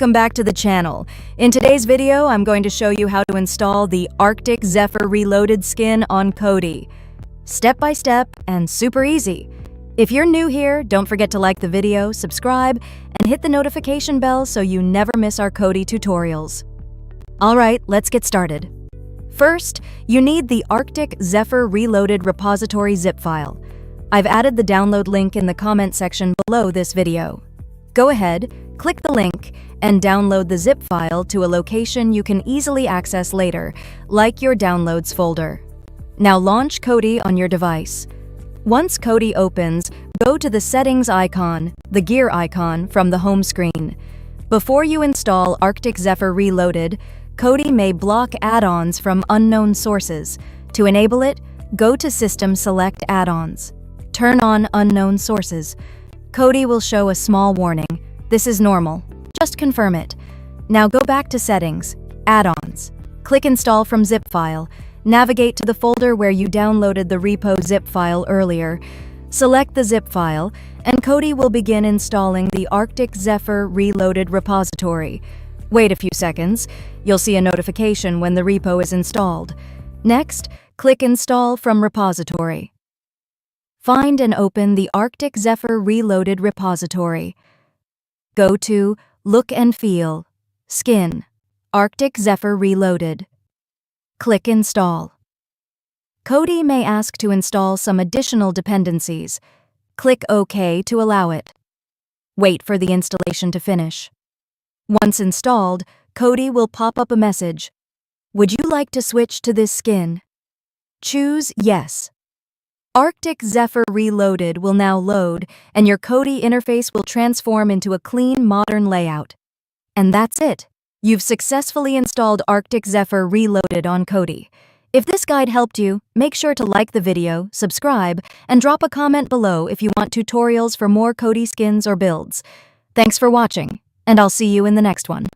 Welcome back to the channel. In today's video, I'm going to show you how to install the Arctic Zephyr Reloaded skin on Kodi. Step by step and super easy. If you're new here, don't forget to like the video, subscribe, and hit the notification bell so you never miss our Kodi tutorials. Alright, let's get started. First, you need the Arctic Zephyr Reloaded repository zip file. I've added the download link in the comment section below this video. Go ahead, click the link, and download the zip file to a location you can easily access later, like your Downloads folder. Now launch Kodi on your device. Once Kodi opens, go to the Settings icon, the gear icon, from the home screen. Before you install Arctic Zephyr Reloaded, Kodi may block add-ons from unknown sources. To enable it, go to System, select Add-ons. Turn on Unknown Sources. Kodi will show a small warning. This is normal. Just confirm it. Now go back to Settings, Add-ons. Click Install from Zip File. Navigate to the folder where you downloaded the repo zip file earlier. Select the zip file, and Kodi will begin installing the Arctic Zephyr Reloaded repository. Wait a few seconds. You'll see a notification when the repo is installed. Next, click Install from Repository. Find and open the Arctic Zephyr Reloaded repository. Go to Look and Feel, Skin, Arctic Zephyr Reloaded. Click Install. Kodi may ask to install some additional dependencies. Click OK to allow it. Wait for the installation to finish. Once installed, Kodi will pop up a message. Would you like to switch to this skin? Choose Yes. Arctic Zephyr Reloaded will now load, and your Kodi interface will transform into a clean, modern layout. And that's it. You've successfully installed Arctic Zephyr Reloaded on Kodi. If this guide helped you, make sure to like the video, subscribe, and drop a comment below if you want tutorials for more Kodi skins or builds. Thanks for watching, and I'll see you in the next one.